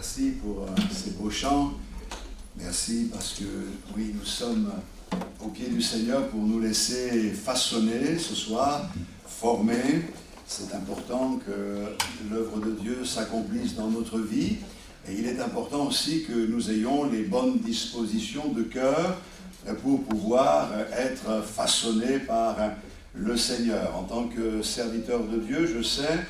Merci pour ces beaux chants. Merci parce que, oui, nous sommes au pied du Seigneur pour nous laisser façonner ce soir, former. C'est important que l'œuvre de Dieu s'accomplisse dans notre vie. Et il est important aussi que nous ayons les bonnes dispositions de cœur pour pouvoir être façonnés par le Seigneur. En tant que serviteur de Dieu, je sais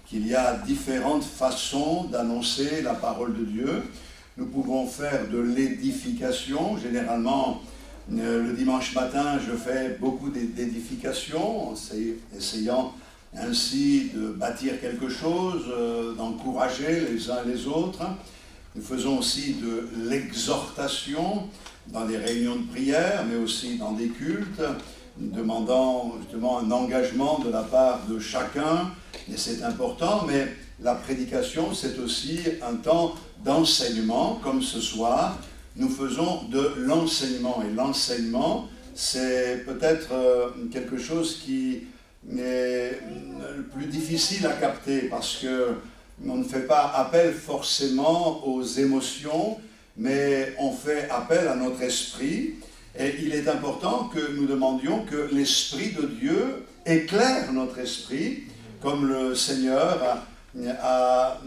qu'il y a différentes façons d'annoncer la parole de Dieu. Nous pouvons faire de l'édification. Généralement, le dimanche matin, je fais beaucoup d'édification, essayant ainsi de bâtir quelque chose, d'encourager les uns les autres. Nous faisons aussi de l'exhortation dans des réunions de prière, mais aussi dans des cultes, demandant justement un engagement de la part de chacun, et c'est important, mais la prédication, c'est aussi un temps d'enseignement, comme ce soir, nous faisons de l'enseignement, et l'enseignement, c'est peut-être quelque chose qui est le plus difficile à capter, parce que on ne fait pas appel forcément aux émotions, mais on fait appel à notre esprit. Et il est important que nous demandions que l'Esprit de Dieu éclaire notre esprit, comme le Seigneur a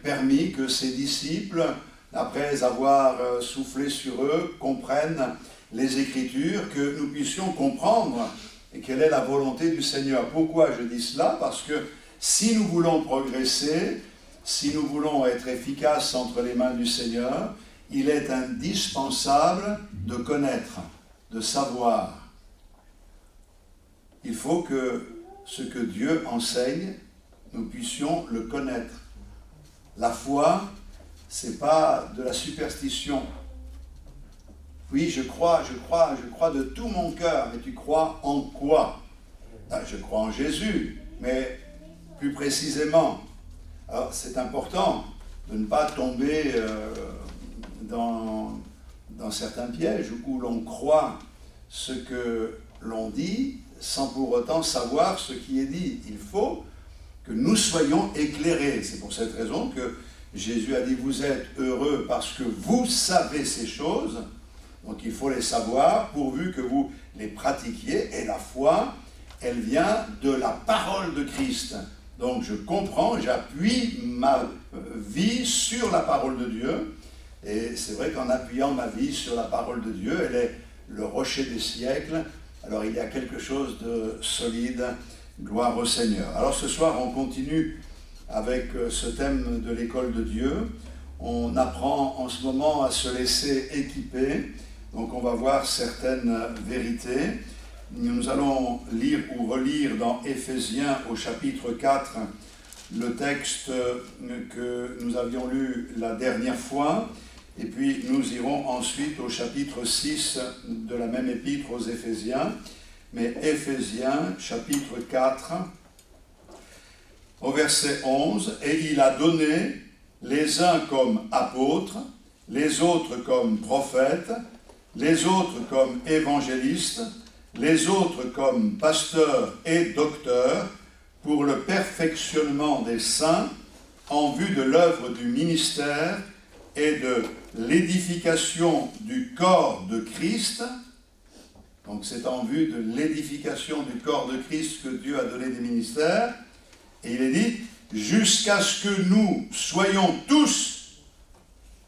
permis que ses disciples, après avoir soufflé sur eux, comprennent les Écritures, que nous puissions comprendre quelle est la volonté du Seigneur. Pourquoi je dis cela? Parce que si nous voulons progresser, si nous voulons être efficaces entre les mains du Seigneur, il est indispensable de connaître, de savoir. Il faut que ce que Dieu enseigne, nous puissions le connaître. La foi, ce n'est pas de la superstition. Oui, je crois de tout mon cœur, mais tu crois en quoi? Je crois en Jésus, mais plus précisément. Alors, c'est important de ne pas tomber dans certains pièges où l'on croit ce que l'on dit sans pour autant savoir ce qui est dit. Il faut que nous soyons éclairés. C'est pour cette raison que Jésus a dit « Vous êtes heureux parce que vous savez ces choses ». Donc il faut les savoir pourvu que vous les pratiquiez. Et la foi, elle vient de la parole de Christ. Donc je comprends, j'appuie ma vie sur la parole de Dieu. Et c'est vrai qu'en appuyant ma vie sur la parole de Dieu, elle est le rocher des siècles. Alors il y a quelque chose de solide, gloire au Seigneur. Alors ce soir, on continue avec ce thème de l'école de Dieu. On apprend en ce moment à se laisser équiper. Donc on va voir certaines vérités. Nous allons lire ou relire dans Éphésiens au chapitre 4 le texte que nous avions lu la dernière fois. Et puis nous irons ensuite au chapitre 6 de la même épître aux Éphésiens. Mais Éphésiens chapitre 4 au verset 11. « Et il a donné les uns comme apôtres, les autres comme prophètes, les autres comme évangélistes, les autres comme pasteurs et docteurs, pour le perfectionnement des saints, en vue de l'œuvre du ministère et de l'édification du corps de Christ. » Donc c'est en vue de l'édification du corps de Christ que Dieu a donné des ministères. Et il est dit, jusqu'à ce que nous soyons tous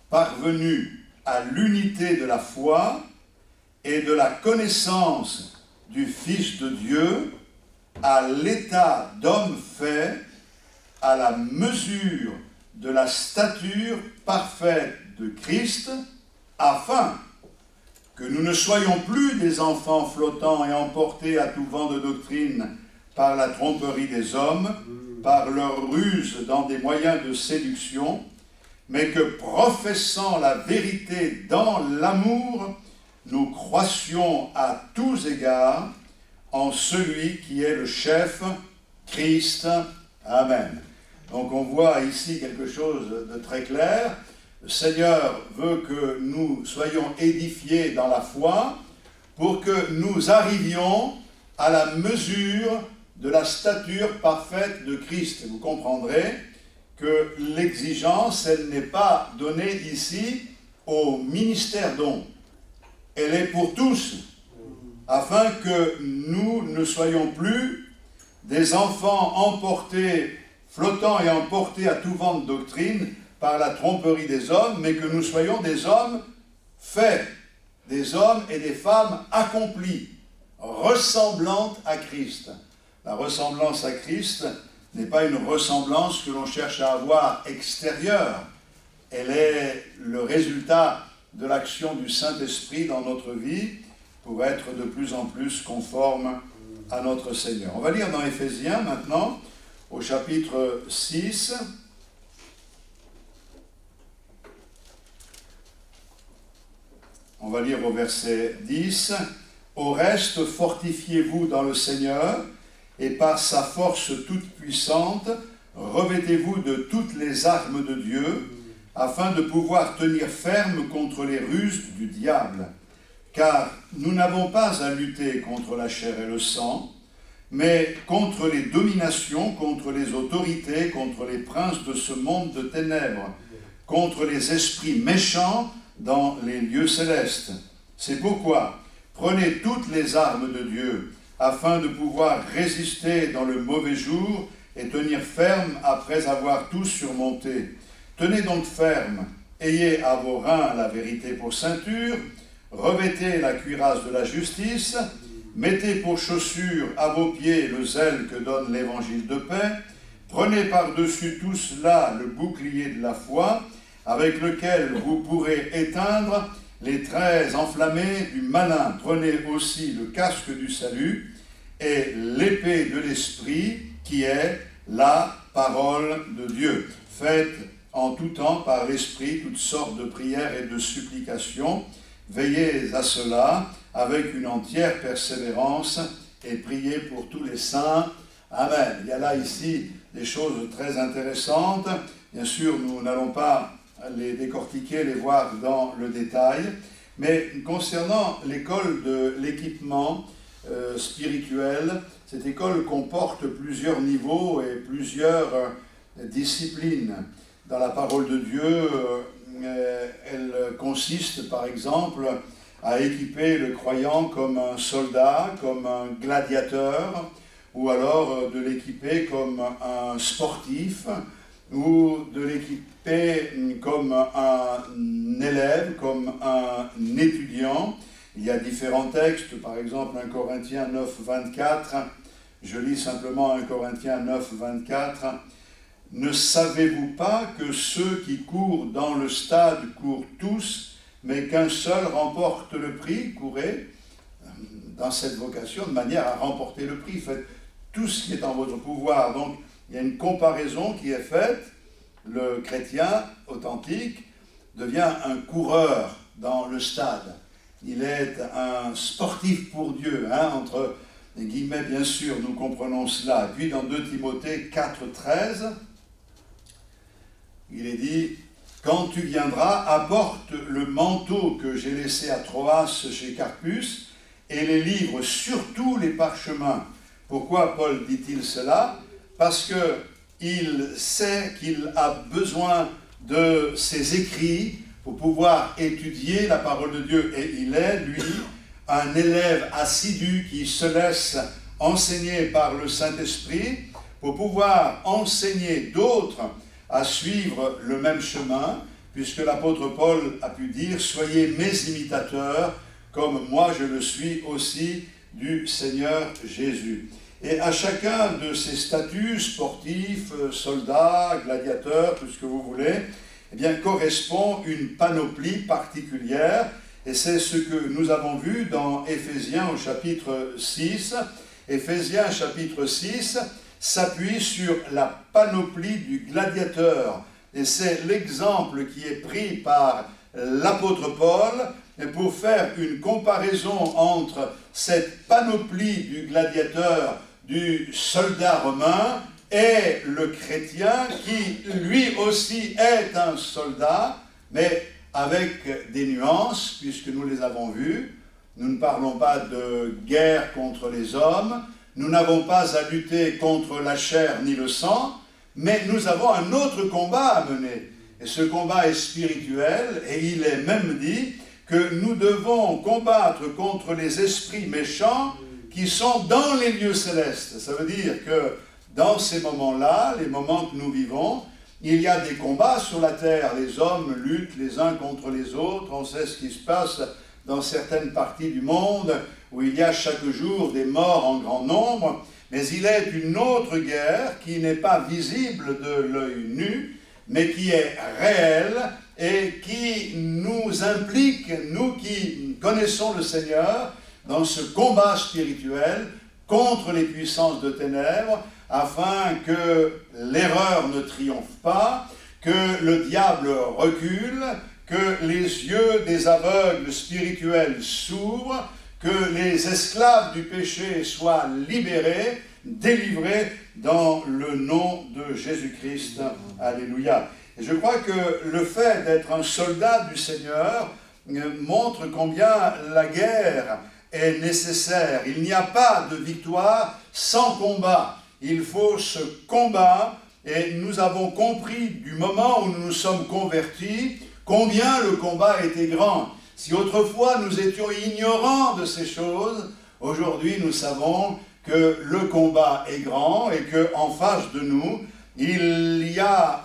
parvenus à l'unité de la foi et de la connaissance du Fils de Dieu, à l'état d'homme fait, à la mesure de la stature parfaite de Christ, afin que nous ne soyons plus des enfants flottants et emportés à tout vent de doctrine par la tromperie des hommes, par leur ruse dans des moyens de séduction, mais que, professant la vérité dans l'amour, nous croissions à tous égards en celui qui est le chef, Christ. Amen. Donc on voit ici quelque chose de très clair. Le Seigneur veut que nous soyons édifiés dans la foi pour que nous arrivions à la mesure de la stature parfaite de Christ. Et vous comprendrez que l'exigence, elle n'est pas donnée ici au ministère don. Elle est pour tous, afin que nous ne soyons plus des enfants emportés, flottants et emportés à tout vent de doctrine par la tromperie des hommes, mais que nous soyons des hommes faits, des hommes et des femmes accomplis, ressemblantes à Christ. La ressemblance à Christ n'est pas une ressemblance que l'on cherche à avoir extérieure. Elle est le résultat de l'action du Saint-Esprit dans notre vie pour être de plus en plus conforme à notre Seigneur. On va lire dans Éphésiens maintenant, au chapitre 6. On va lire au verset 10. « Au reste, fortifiez-vous dans le Seigneur, et par sa force toute puissante, revêtez-vous de toutes les armes de Dieu, afin de pouvoir tenir ferme contre les ruses du diable. Car nous n'avons pas à lutter contre la chair et le sang, mais contre les dominations, contre les autorités, contre les princes de ce monde de ténèbres, contre les esprits méchants dans les lieux célestes. C'est pourquoi prenez toutes les armes de Dieu, afin de pouvoir résister dans le mauvais jour et tenir ferme après avoir tout surmonté. Tenez donc ferme, ayez à vos reins la vérité pour ceinture, revêtez la cuirasse de la justice, mettez pour chaussure à vos pieds le zèle que donne l'évangile de paix, prenez par-dessus tout cela le bouclier de la foi, avec lequel vous pourrez éteindre les traits enflammés du malin. Prenez aussi le casque du salut et l'épée de l'esprit qui est la parole de Dieu. Faites en tout temps par l'esprit toutes sortes de prières et de supplications. Veillez à cela avec une entière persévérance et priez pour tous les saints. Amen. Il y a là ici des choses très intéressantes. Bien sûr, nous n'allons pas les décortiquer, les voir dans le détail, mais concernant l'école de l'équipement spirituel, cette école comporte plusieurs niveaux et plusieurs disciplines. Dans la parole de Dieu, elle consiste par exemple à équiper le croyant comme un soldat, comme un gladiateur, ou alors de l'équiper comme un sportif, ou de l'équiper comme un élève, comme un étudiant. Il y a différents textes, par exemple 1 Corinthiens 9, 24, je lis simplement 1 Corinthiens 9, 24. « Ne savez-vous pas que ceux qui courent dans le stade courent tous, mais qu'un seul remporte le prix ?» Courez dans cette vocation de manière à remporter le prix. Faites tout ce qui est en votre pouvoir. Donc, il y a une comparaison qui est faite. Le chrétien authentique devient un coureur dans le stade. Il est un sportif pour Dieu, entre guillemets, bien sûr, nous comprenons cela. Et puis dans 2 Timothée 4, 13, il est dit « Quand tu viendras, apporte le manteau que j'ai laissé à Troas chez Carpus et les livres, surtout les parchemins. » Pourquoi Paul dit-il cela? Parce qu'il sait qu'il a besoin de ses écrits pour pouvoir étudier la parole de Dieu. Et il est, lui, un élève assidu qui se laisse enseigner par le Saint-Esprit pour pouvoir enseigner d'autres à suivre le même chemin, puisque l'apôtre Paul a pu dire « Soyez mes imitateurs, comme moi je le suis aussi du Seigneur Jésus ». Et à chacun de ces statuts, sportifs, soldats, gladiateurs, tout ce que vous voulez, eh bien, correspond une panoplie particulière. Et c'est ce que nous avons vu dans Éphésiens au chapitre 6. Éphésiens chapitre 6 s'appuie sur la panoplie du gladiateur. Et c'est l'exemple qui est pris par l'apôtre Paul pour faire une comparaison entre cette panoplie du gladiateur, du soldat romain, et le chrétien qui lui aussi est un soldat, mais avec des nuances, puisque nous les avons vues. Nous ne parlons pas de guerre contre les hommes, nous n'avons pas à lutter contre la chair ni le sang, mais nous avons un autre combat à mener. Et ce combat est spirituel, et il est même dit que nous devons combattre contre les esprits méchants qui sont dans les lieux célestes. Ça veut dire que dans ces moments-là, les moments que nous vivons, il y a des combats sur la terre. Les hommes luttent les uns contre les autres. On sait ce qui se passe dans certaines parties du monde où il y a chaque jour des morts en grand nombre. Mais il est une autre guerre qui n'est pas visible de l'œil nu, mais qui est réelle et qui nous implique, nous qui connaissons le Seigneur, dans ce combat spirituel contre les puissances de ténèbres, afin que l'erreur ne triomphe pas, que le diable recule, que les yeux des aveugles spirituels s'ouvrent, que les esclaves du péché soient libérés, délivrés dans le nom de Jésus-Christ. Alléluia. Et je crois que le fait d'être un soldat du Seigneur montre combien la guerre est nécessaire. Il n'y a pas de victoire sans combat. Il faut ce combat, et nous avons compris du moment où nous nous sommes convertis combien le combat était grand. Si autrefois nous étions ignorants de ces choses, aujourd'hui nous savons que le combat est grand et qu'en face de nous, il y a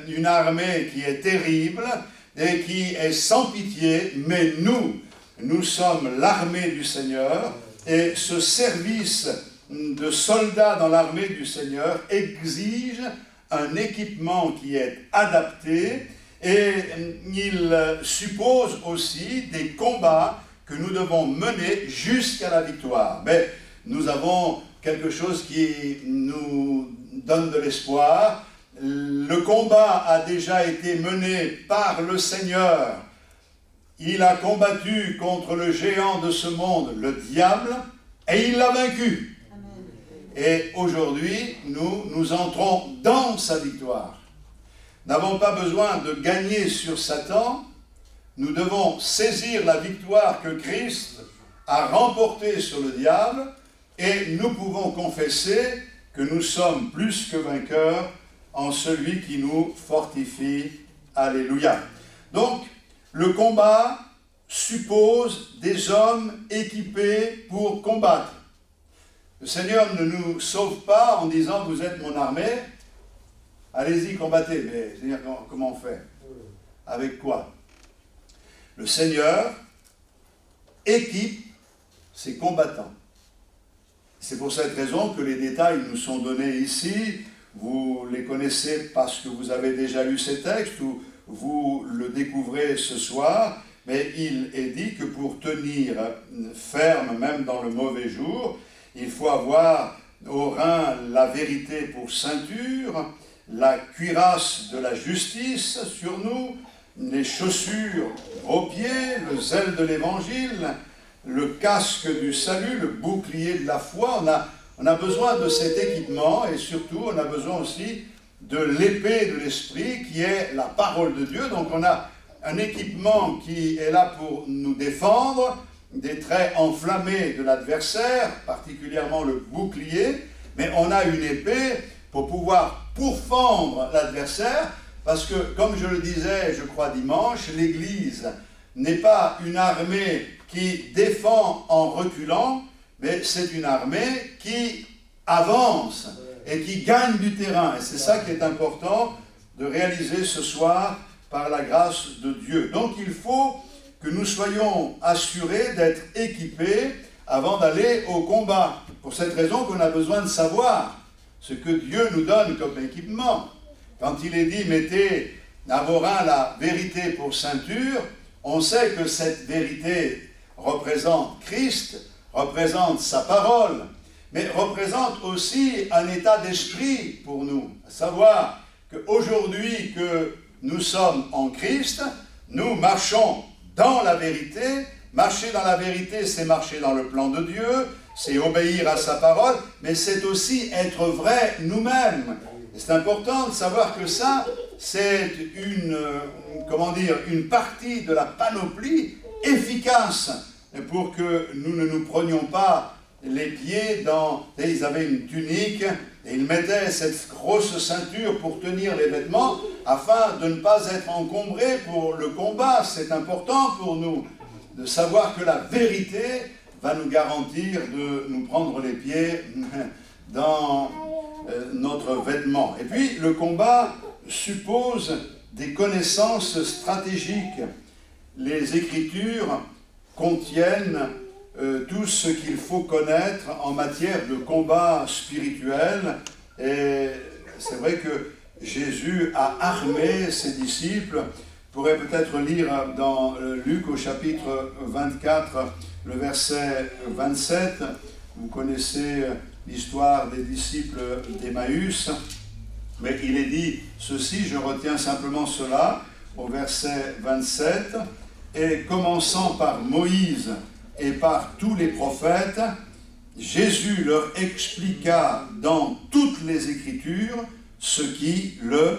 une armée qui est terrible et qui est sans pitié, mais nous sommes l'armée du Seigneur, et ce service de soldats dans l'armée du Seigneur exige un équipement qui est adapté, et il suppose aussi des combats que nous devons mener jusqu'à la victoire. Mais nous avons quelque chose qui nous donne de l'espoir. Le combat a déjà été mené par le Seigneur. Il a combattu contre le géant de ce monde, le diable, et il l'a vaincu. Amen. Et aujourd'hui, nous entrons dans sa victoire. Nous n'avons pas besoin de gagner sur Satan. Nous devons saisir la victoire que Christ a remportée sur le diable, et nous pouvons confesser que nous sommes plus que vainqueurs en celui qui nous fortifie. Alléluia. Donc, le combat suppose des hommes équipés pour combattre. Le Seigneur ne nous sauve pas en disant « vous êtes mon armée, allez-y, combattez ». Mais c'est-à-dire, comment on fait? Avec quoi? Le Seigneur équipe ses combattants. C'est pour cette raison que les détails nous sont donnés ici. Vous les connaissez parce que vous avez déjà lu ces textes, ou vous le découvrez ce soir, mais il est dit que pour tenir ferme, même dans le mauvais jour, il faut avoir au rein la vérité pour ceinture, la cuirasse de la justice sur nous, les chaussures aux pieds, le zèle de l'évangile, le casque du salut, le bouclier de la foi. On a besoin de cet équipement, et surtout on a besoin aussi de l'épée de l'esprit qui est la parole de Dieu. Donc on a un équipement qui est là pour nous défendre des traits enflammés de l'adversaire, particulièrement le bouclier, mais on a une épée pour pouvoir pourfendre l'adversaire, parce que, comme je le disais, je crois dimanche, l'Église n'est pas une armée qui défend en reculant, mais c'est une armée qui avance et qui gagne du terrain. Et c'est ça qui est important de réaliser ce soir par la grâce de Dieu. Donc il faut que nous soyons assurés d'être équipés avant d'aller au combat. Pour cette raison qu'on a besoin de savoir ce que Dieu nous donne comme équipement. Quand il est dit « mettez à vos reins la vérité pour ceinture », on sait que cette vérité représente Christ, représente sa parole, mais représente aussi un état d'esprit pour nous. À savoir qu'aujourd'hui que nous sommes en Christ, nous marchons dans la vérité. Marcher dans la vérité, c'est marcher dans le plan de Dieu, c'est obéir à sa parole, mais c'est aussi être vrai nous-mêmes. C'est important de savoir que ça, c'est une partie de la panoplie efficace pour que nous ne nous prenions pas les pieds dans... Et ils avaient une tunique et ils mettaient cette grosse ceinture pour tenir les vêtements afin de ne pas être encombrés pour le combat. C'est important pour nous de savoir que la vérité va nous garantir de nous prendre les pieds dans notre vêtement. Et puis, le combat suppose des connaissances stratégiques. Les Écritures contiennent tout ce qu'il faut connaître en matière de combat spirituel. Et c'est vrai que Jésus a armé ses disciples. Vous pourrez peut-être lire dans Luc au chapitre 24, le verset 27. Vous connaissez l'histoire des disciples d'Emmaüs. Mais il est dit ceci, je retiens simplement cela, au verset 27. Et commençant par Moïse et par tous les prophètes, Jésus leur expliqua dans toutes les Écritures ce qui le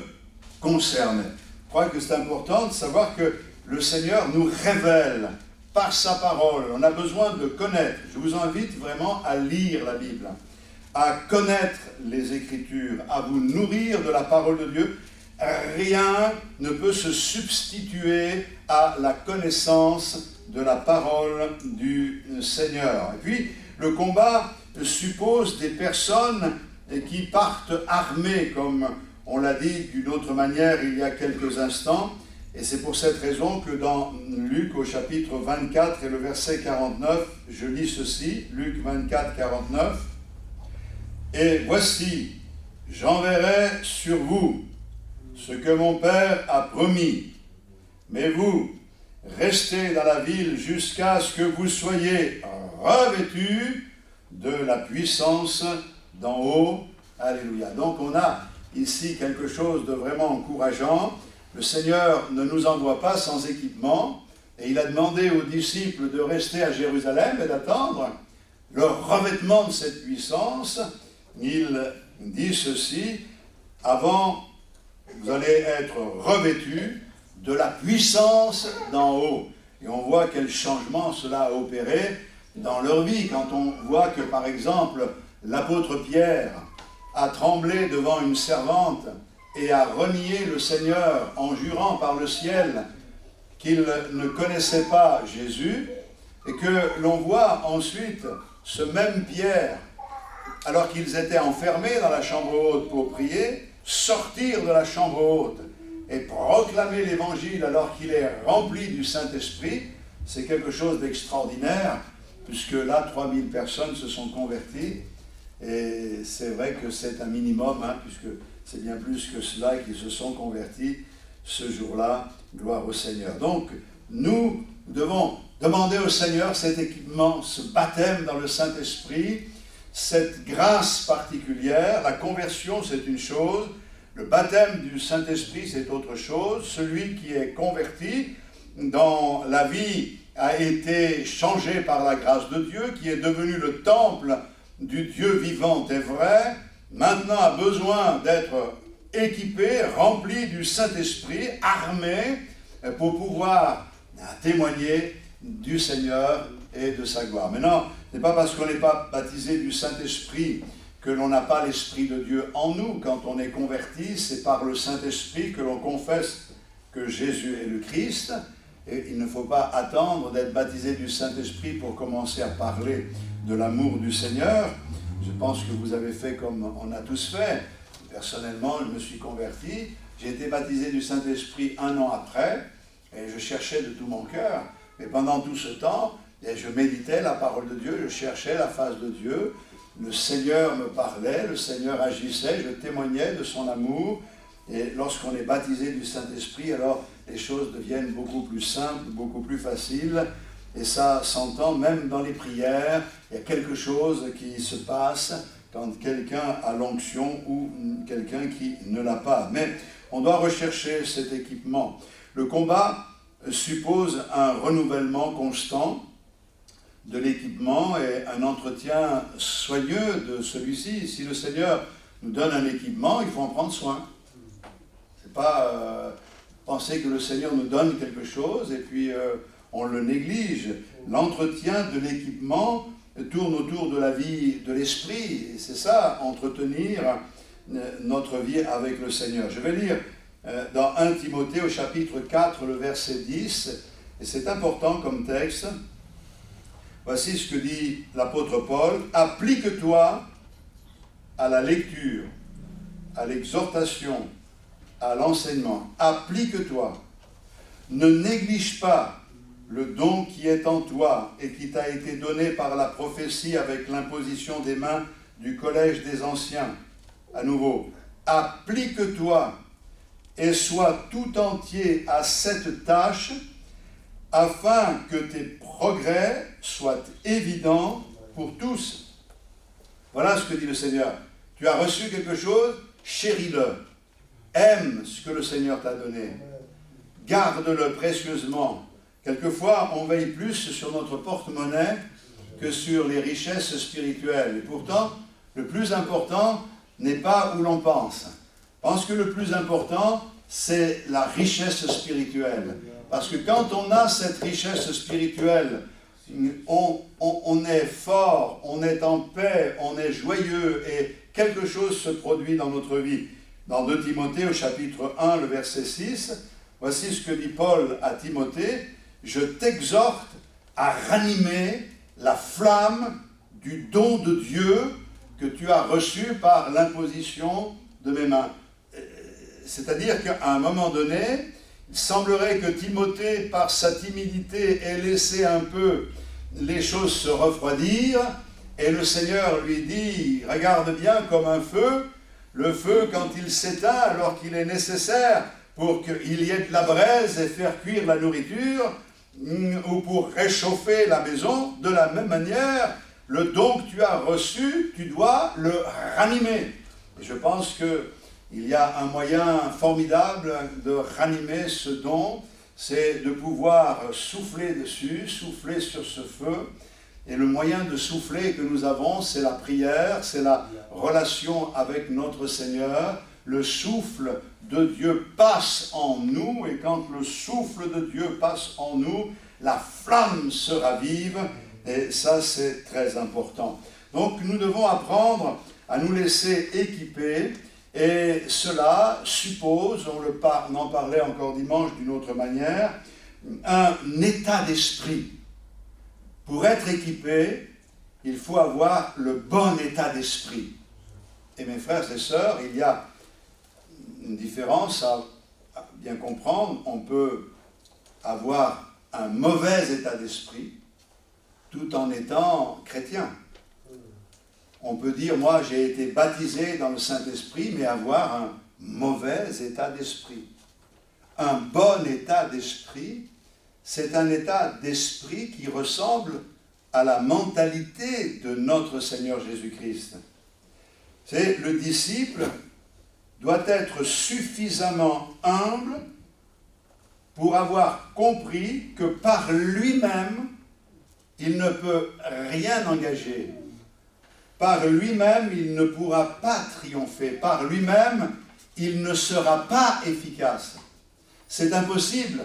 concernait. Je crois que c'est important de savoir que le Seigneur nous révèle par sa parole. On a besoin de connaître. Je vous invite vraiment à lire la Bible, à connaître les Écritures, à vous nourrir de la parole de Dieu. Rien ne peut se substituer à la connaissance de la parole du Seigneur. Et puis, le combat suppose des personnes qui partent armées, comme on l'a dit d'une autre manière il y a quelques instants. Et c'est pour cette raison que dans Luc au chapitre 24 et le verset 49, je lis ceci, Luc 24, 49. « Et voici, j'enverrai sur vous ce que mon Père a promis. Mais vous, restez dans la ville jusqu'à ce que vous soyez revêtus de la puissance d'en haut. » Alléluia. Donc on a ici quelque chose de vraiment encourageant. Le Seigneur ne nous envoie pas sans équipement. Et il a demandé aux disciples de rester à Jérusalem et d'attendre le revêtement de cette puissance. Il dit ceci, avant, vous allez être revêtus de la puissance d'en haut. Et on voit quel changement cela a opéré dans leur vie. Quand on voit que, par exemple, l'apôtre Pierre a tremblé devant une servante et a renié le Seigneur en jurant par le ciel qu'il ne connaissait pas Jésus, et que l'on voit ensuite ce même Pierre, alors qu'ils étaient enfermés dans la chambre haute pour prier, sortir de la chambre haute et proclamer l'évangile alors qu'il est rempli du Saint-Esprit. C'est quelque chose d'extraordinaire, puisque là, 3000 personnes se sont converties, et c'est vrai que c'est un minimum, puisque c'est bien plus que cela qui se sont convertis ce jour-là, gloire au Seigneur. Donc, nous devons demander au Seigneur cet équipement, ce baptême dans le Saint-Esprit, cette grâce particulière. La conversion, c'est une chose, le baptême du Saint-Esprit, c'est autre chose. Celui qui est converti dans la vie a été changé par la grâce de Dieu, qui est devenu le temple du Dieu vivant et vrai, maintenant a besoin d'être équipé, rempli du Saint-Esprit, armé pour pouvoir témoigner du Seigneur et de sa gloire. Maintenant, ce n'est pas parce qu'on n'est pas baptisé du Saint-Esprit que l'on n'a pas l'Esprit de Dieu en nous. Quand on est converti, c'est par le Saint-Esprit que l'on confesse que Jésus est le Christ. Et il ne faut pas attendre d'être baptisé du Saint-Esprit pour commencer à parler de l'amour du Seigneur. Je pense que vous avez fait comme on a tous fait. Personnellement, je me suis converti. J'ai été baptisé du Saint-Esprit 1 an après, et je cherchais de tout mon cœur. Mais pendant tout ce temps, je méditais la parole de Dieu, je cherchais la face de Dieu. Le Seigneur me parlait, le Seigneur agissait, je témoignais de son amour. Et lorsqu'on est baptisé du Saint-Esprit, alors les choses deviennent beaucoup plus simples, beaucoup plus faciles. Et ça s'entend même dans les prières. Il y a quelque chose qui se passe quand quelqu'un a l'onction ou quelqu'un qui ne l'a pas. Mais on doit rechercher cet équipement. Le combat suppose un renouvellement constant de l'équipement et un entretien soigneux de celui-ci. Si le Seigneur nous donne un équipement, il faut en prendre soin. C'est pas penser que le Seigneur nous donne quelque chose et puis on le néglige. L'entretien de l'équipement tourne autour de la vie de l'esprit, et c'est ça, entretenir notre vie avec le Seigneur. Je vais lire dans 1 Timothée au chapitre 4, le verset 10, et c'est important comme texte. Voici ce que dit l'apôtre Paul. « Applique-toi à la lecture, à l'exhortation, à l'enseignement. Applique-toi. Ne néglige pas le don qui est en toi et qui t'a été donné par la prophétie avec l'imposition des mains du collège des anciens. » À nouveau, applique-toi et sois tout entier à cette tâche afin que tes progrès soient évidents pour tous. Voilà ce que dit le Seigneur. Tu as reçu quelque chose, chéris-le. Aime ce que le Seigneur t'a donné. Garde-le précieusement. Quelquefois, on veille plus sur notre porte-monnaie que sur les richesses spirituelles. Et pourtant, le plus important n'est pas où l'on pense. Je pense que le plus important, c'est la richesse spirituelle. Parce que quand on a cette richesse spirituelle, on est fort, on est en paix, on est joyeux et quelque chose se produit dans notre vie. Dans 2 Timothée au chapitre 1, le verset 6, voici ce que dit Paul à Timothée. « Je t'exhorte à ranimer la flamme du don de Dieu que tu as reçu par l'imposition de mes mains. » C'est-à-dire qu'à un moment donné, il semblerait que Timothée, par sa timidité, ait laissé un peu les choses se refroidir, et le Seigneur lui dit, regarde bien comme un feu, le feu quand il s'éteint alors qu'il est nécessaire pour qu'il y ait de la braise et faire cuire la nourriture, ou pour réchauffer la maison, de la même manière, le don que tu as reçu, tu dois le ranimer. Et je pense qu'il y a un moyen formidable de ranimer ce don, c'est de pouvoir souffler dessus, souffler sur ce feu. Et le moyen de souffler que nous avons, c'est la prière, c'est la relation avec notre Seigneur. Le souffle de Dieu passe en nous, et quand le souffle de Dieu passe en nous, la flamme se ravive, et ça c'est très important. Donc nous devons apprendre à nous laisser équiper, et cela suppose, on en parlait encore dimanche d'une autre manière, un état d'esprit. Pour être équipé, il faut avoir le bon état d'esprit. Et mes frères et sœurs, il y a une différence à bien comprendre. On peut avoir un mauvais état d'esprit tout en étant chrétien. On peut dire, moi j'ai été baptisé dans le Saint-Esprit, mais avoir un mauvais état d'esprit. Un bon état d'esprit, c'est un état d'esprit qui ressemble à la mentalité de notre Seigneur Jésus-Christ. C'est le disciple doit être suffisamment humble pour avoir compris que par lui-même, il ne peut rien engager. Par lui-même, il ne pourra pas triompher. Par lui-même, il ne sera pas efficace. C'est impossible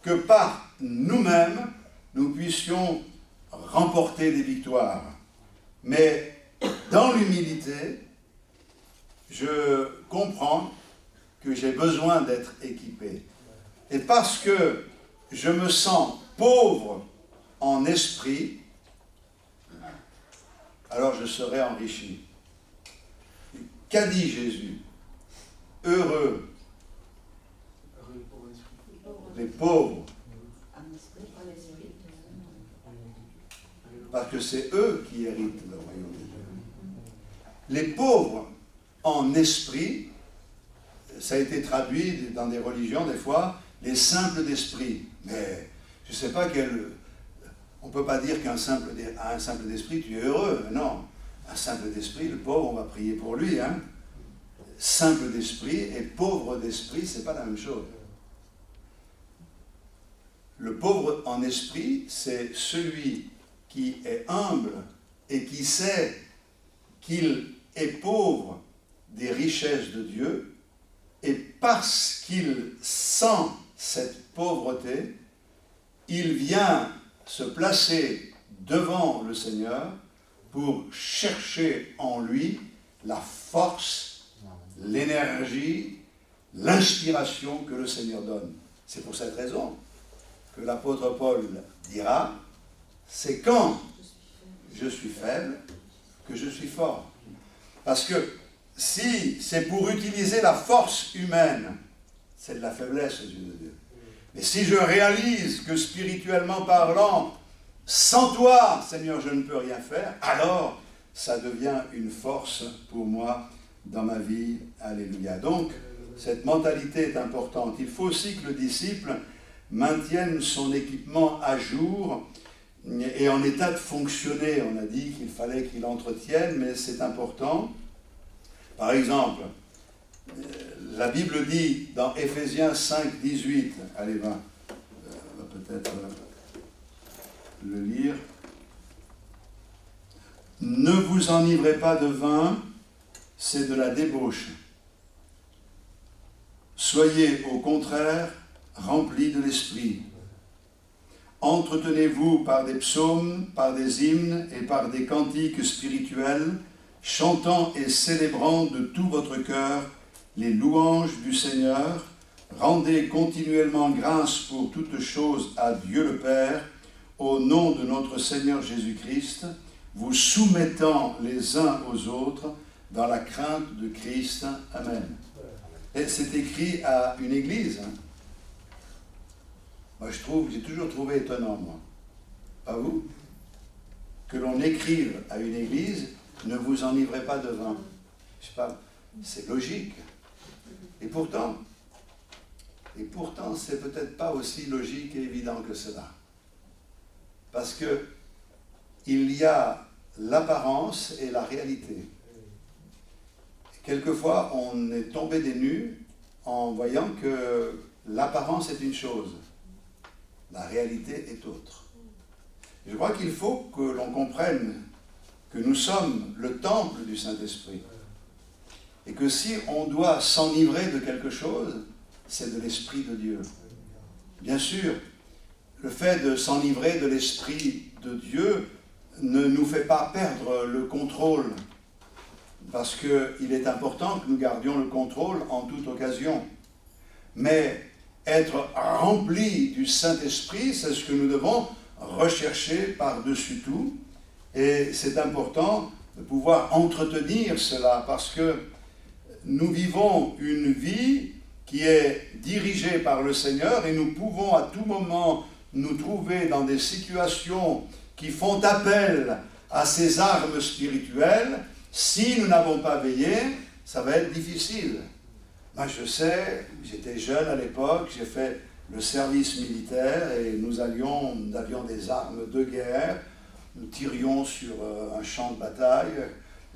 que par nous-mêmes, nous puissions remporter des victoires. Mais dans l'humilité, je comprends que j'ai besoin d'être équipé. Et parce que je me sens pauvre en esprit, alors je serai enrichi. Qu'a dit Jésus? Heureux les pauvres, parce que c'est eux qui héritent le royaume de Dieu. Les pauvres en esprit, ça a été traduit dans des religions des fois, les simples d'esprit. Mais je ne sais pas on ne peut pas dire qu'un simple d'esprit, tu es heureux. Non, un simple d'esprit, le pauvre, on va prier pour lui. Hein. Simple d'esprit et pauvre d'esprit, ce n'est pas la même chose. Le pauvre en esprit, c'est celui qui est humble et qui sait qu'il est pauvre des richesses de Dieu, et parce qu'il sent cette pauvreté, il vient se placer devant le Seigneur pour chercher en lui la force, l'énergie, l'inspiration que le Seigneur donne. C'est pour cette raison que l'apôtre Paul dira, c'est quand je suis faible que je suis fort. Parce que si c'est pour utiliser la force humaine, c'est de la faiblesse aux yeux de Dieu. Mais si je réalise que spirituellement parlant, sans toi, Seigneur, je ne peux rien faire, alors ça devient une force pour moi dans ma vie. Alléluia. Donc, cette mentalité est importante. Il faut aussi que le disciple maintienne son équipement à jour et en état de fonctionner. On a dit qu'il fallait qu'il entretienne, mais c'est important. Par exemple, la Bible dit dans Éphésiens 5, 18, allez, on va peut-être le lire. Ne vous enivrez pas de vin, c'est de la débauche. Soyez au contraire remplis de l'esprit. Entretenez-vous par des psaumes, par des hymnes et par des cantiques spirituels, chantant et célébrant de tout votre cœur les louanges du Seigneur. Rendez continuellement grâce pour toutes choses à Dieu le Père, au nom de notre Seigneur Jésus-Christ, vous soumettant les uns aux autres dans la crainte de Christ. Amen. Et c'est écrit à une église. Moi, j'ai toujours trouvé étonnant, moi, pas vous, que l'on écrive à une église, ne vous enivrez pas de vin. Je sais pas, c'est logique. Et pourtant, c'est peut-être pas aussi logique et évident que cela. Parce que il y a l'apparence et la réalité. Quelquefois, on est tombé des nues en voyant que l'apparence est une chose, la réalité est autre. Je crois qu'il faut que l'on comprenne que nous sommes le temple du Saint-Esprit. Et que si on doit s'enivrer de quelque chose, c'est de l'Esprit de Dieu. Bien sûr, le fait de s'enivrer de l'Esprit de Dieu ne nous fait pas perdre le contrôle, parce qu'il est important que nous gardions le contrôle en toute occasion. Mais être rempli du Saint-Esprit, c'est ce que nous devons rechercher par-dessus tout. Et c'est important de pouvoir entretenir cela, parce que nous vivons une vie qui est dirigée par le Seigneur et nous pouvons à tout moment nous trouver dans des situations qui font appel à ces armes spirituelles. Si nous n'avons pas veillé, ça va être difficile. Moi, je sais, j'étais jeune à l'époque, j'ai fait le service militaire et nous avions des armes de guerre. Nous tirions sur un champ de bataille,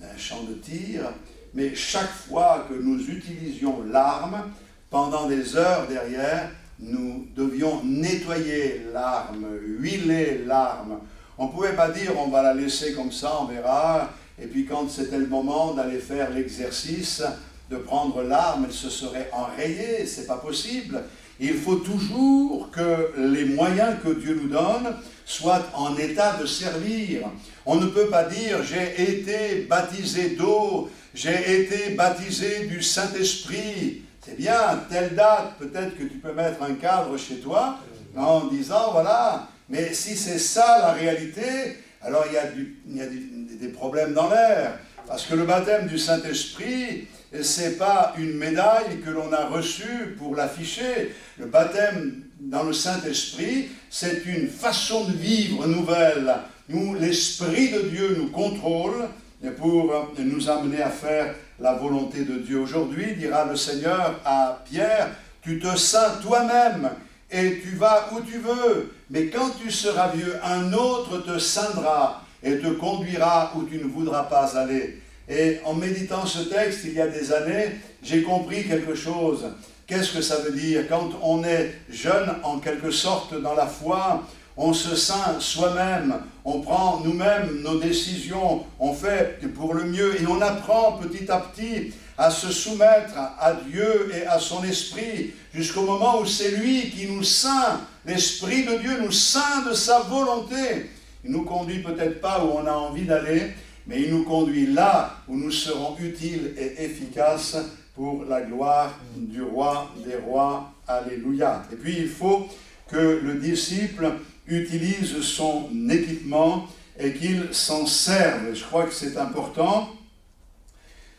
un champ de tir, mais chaque fois que nous utilisions l'arme, pendant des heures derrière, nous devions nettoyer l'arme, huiler l'arme. On ne pouvait pas dire on va la laisser comme ça, on verra, et puis quand c'était le moment d'aller faire l'exercice, de prendre l'arme, elle se serait enrayée, c'est pas possible. Il faut toujours que les moyens que Dieu nous donne soient en état de servir. On ne peut pas dire « j'ai été baptisé d'eau, j'ai été baptisé du Saint-Esprit ». C'est bien, telle date, peut-être que tu peux mettre un cadre chez toi en disant « voilà ». Mais si c'est ça la réalité, alors il y a des problèmes dans l'air. Parce que le baptême du Saint-Esprit, ce n'est pas une médaille que l'on a reçue pour l'afficher. Le baptême dans le Saint-Esprit, c'est une façon de vivre nouvelle. Nous, l'Esprit de Dieu nous contrôle pour nous amener à faire la volonté de Dieu. Aujourd'hui, dira le Seigneur à Pierre, tu te ceins toi-même et tu vas où tu veux. Mais quand tu seras vieux, un autre te ceindra et te conduira où tu ne voudras pas aller. Et en méditant ce texte, il y a des années, j'ai compris quelque chose. Qu'est-ce que ça veut dire? Quand on est jeune, en quelque sorte, dans la foi, on se ceint soi-même, on prend nous-mêmes nos décisions, on fait pour le mieux et on apprend petit à petit à se soumettre à Dieu et à son esprit jusqu'au moment où c'est lui qui nous ceint, l'Esprit de Dieu nous ceint de sa volonté. Il ne nous conduit peut-être pas où on a envie d'aller, mais il nous conduit là où nous serons utiles et efficaces pour la gloire du roi des rois. Alléluia. Et puis il faut que le disciple utilise son équipement et qu'il s'en serve. Et je crois que c'est important.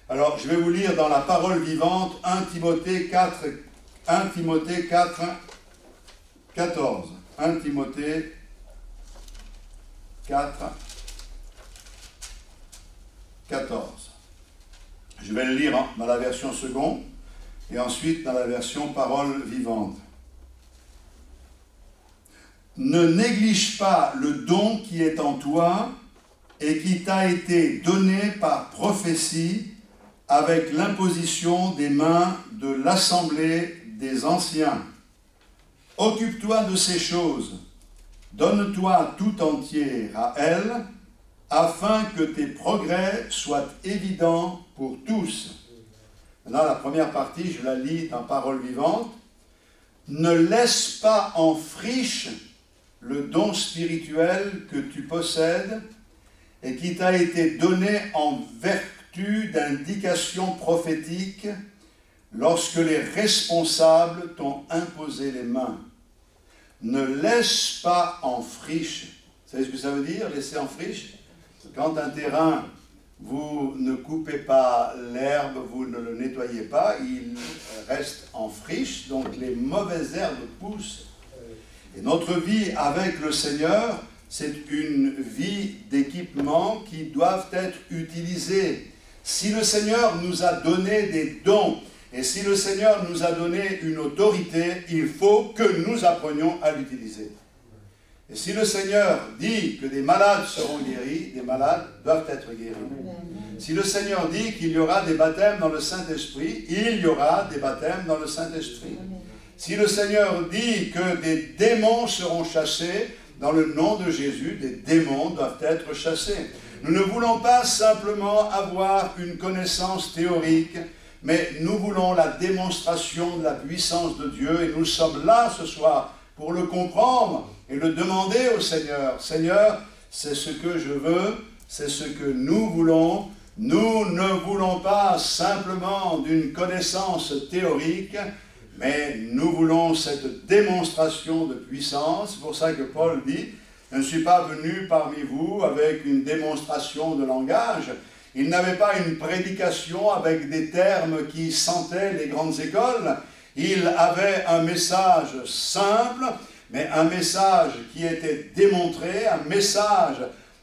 Alors je vais vous lire dans la parole vivante 1 Timothée 4, 14. 1 Timothée 4, 14. Je vais le lire dans la version seconde et ensuite dans la version parole vivante. Ne néglige pas le don qui est en toi et qui t'a été donné par prophétie avec l'imposition des mains de l'assemblée des anciens. Occupe-toi de ces choses, donne-toi tout entier à elles, afin que tes progrès soient évidents pour tous. Maintenant, la première partie, je la lis dans Parole vivante. Ne laisse pas en friche le don spirituel que tu possèdes et qui t'a été donné en vertu d'indications prophétiques lorsque les responsables t'ont imposé les mains. Ne laisse pas en friche. Vous savez ce que ça veut dire, laisser en friche? Quand un terrain, vous ne coupez pas l'herbe, vous ne le nettoyez pas, il reste en friche, donc les mauvaises herbes poussent. Et notre vie avec le Seigneur, c'est une vie d'équipement qui doivent être utilisés. Si le Seigneur nous a donné des dons, et si le Seigneur nous a donné une autorité, il faut que nous apprenions à l'utiliser. Et si le Seigneur dit que des malades seront guéris, des malades doivent être guéris. Si le Seigneur dit qu'il y aura des baptêmes dans le Saint-Esprit, il y aura des baptêmes dans le Saint-Esprit. Si le Seigneur dit que des démons seront chassés, dans le nom de Jésus, des démons doivent être chassés. Nous ne voulons pas simplement avoir une connaissance théorique, mais nous voulons la démonstration de la puissance de Dieu et nous sommes là ce soir pour le comprendre et le demander au Seigneur. Seigneur, c'est ce que je veux, c'est ce que nous voulons. Nous ne voulons pas simplement d'une connaissance théorique, mais nous voulons cette démonstration de puissance. C'est pour ça que Paul dit, je ne suis pas venu parmi vous avec une démonstration de langage. Il n'avait pas une prédication avec des termes qui sentaient les grandes écoles. Il avait un message simple, mais un message qui était démontré, un message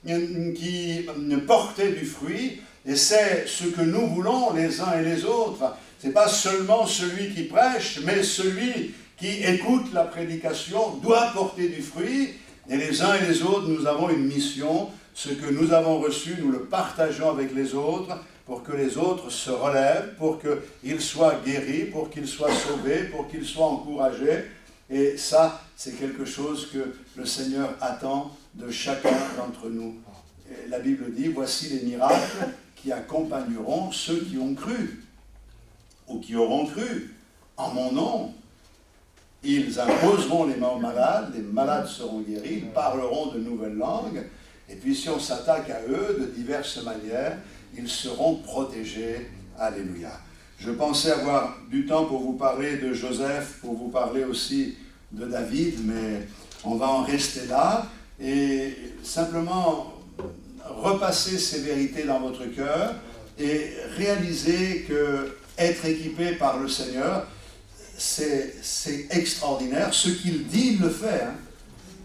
qui portait du fruit. Et c'est ce que nous voulons les uns et les autres. Ce n'est pas seulement celui qui prêche, mais celui qui écoute la prédication doit porter du fruit. Et les uns et les autres, nous avons une mission. Ce que nous avons reçu, nous le partageons avec les autres pour que les autres se relèvent, pour qu'ils soient guéris, pour qu'ils soient sauvés, pour qu'ils soient encouragés. Et ça, c'est quelque chose que le Seigneur attend de chacun d'entre nous. Et la Bible dit, voici les miracles qui accompagneront ceux qui ont cru, ou qui auront cru, en mon nom. Ils imposeront les mains aux malades, les malades seront guéris, ils parleront de nouvelles langues, et puis si on s'attaque à eux de diverses manières, ils seront protégés. Alléluia. Je pensais avoir du temps pour vous parler de Joseph, pour vous parler aussi de David, mais on va en rester là, et simplement repasser ces vérités dans votre cœur, et réaliser que être équipé par le Seigneur, c'est extraordinaire. Ce qu'il dit, il le fait.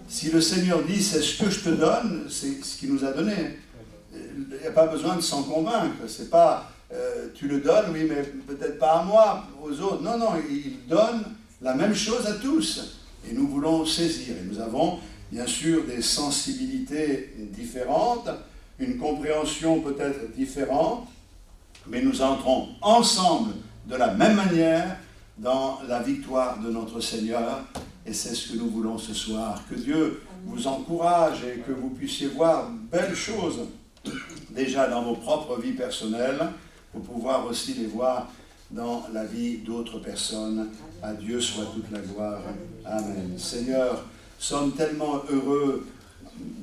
Si le Seigneur dit, c'est ce que je te donne, c'est ce qu'il nous a donné. Il n'y a pas besoin de s'en convaincre. C'est pas, tu le donnes, oui, mais peut-être pas à moi, aux autres. Non, non, il donne la même chose à tous. Et nous voulons saisir. Et nous avons, bien sûr, des sensibilités différentes, une compréhension peut-être différente, mais nous entrons ensemble de la même manière dans la victoire de notre Seigneur. Et c'est ce que nous voulons ce soir. Que Dieu vous encourage et que vous puissiez voir belles choses déjà dans vos propres vies personnelles, pour pouvoir aussi les voir dans la vie d'autres personnes. À Dieu soit toute la gloire. Amen. Seigneur, nous sommes tellement heureux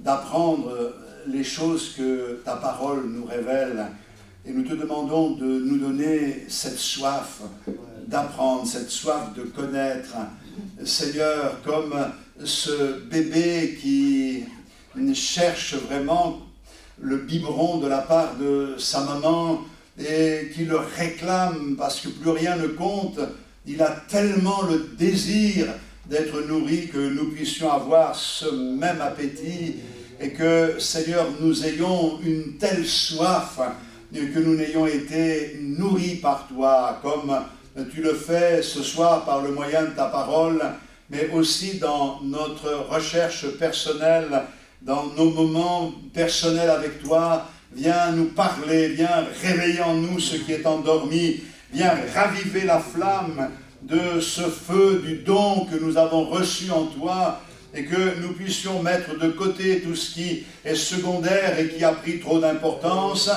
d'apprendre les choses que ta parole nous révèle. Et nous te demandons de nous donner cette soif d'apprendre, cette soif de connaître. Seigneur, comme ce bébé qui cherche vraiment le biberon de la part de sa maman et qui le réclame parce que plus rien ne compte, il a tellement le désir d'être nourri que nous puissions avoir ce même appétit et que, Seigneur, nous ayons une telle soif que nous n'ayons été nourris par toi, comme tu le fais ce soir par le moyen de ta parole, mais aussi dans notre recherche personnelle, dans nos moments personnels avec toi. Viens nous parler, viens réveiller en nous ce qui est endormi, viens raviver la flamme de ce feu, du don que nous avons reçu en toi, et que nous puissions mettre de côté tout ce qui est secondaire et qui a pris trop d'importance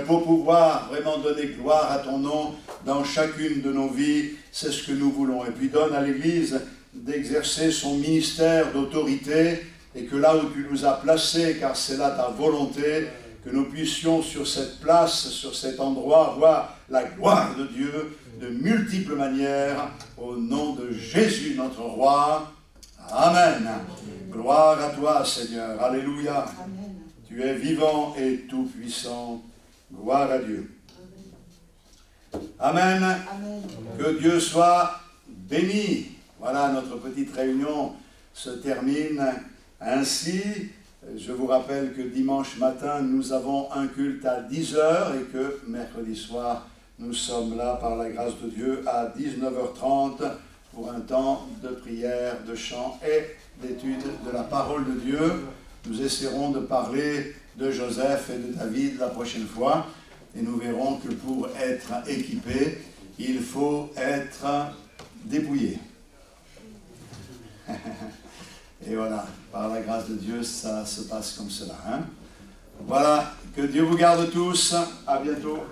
pour pouvoir vraiment donner gloire à ton nom dans chacune de nos vies. C'est ce que nous voulons. Et puis donne à l'Église d'exercer son ministère d'autorité et que là où tu nous as placés, car c'est là ta volonté, que nous puissions sur cette place, sur cet endroit, voir la gloire de Dieu de multiples manières, au nom de Jésus notre Roi. Amen. Gloire à toi, Seigneur. Alléluia. Amen. Tu es vivant et tout-puissant. Gloire à Dieu. Amen. Amen. Que Dieu soit béni. Voilà, notre petite réunion se termine ainsi. Je vous rappelle que dimanche matin, nous avons un culte à 10h et que mercredi soir, nous sommes là par la grâce de Dieu à 19h30 pour un temps de prière, de chant et d'étude de la parole de Dieu. Nous essaierons de parler de Joseph et de David la prochaine fois et nous verrons que pour être équipé, il faut être dépouillé. Et voilà, par la grâce de Dieu, ça se passe comme cela. Voilà, que Dieu vous garde tous. À bientôt.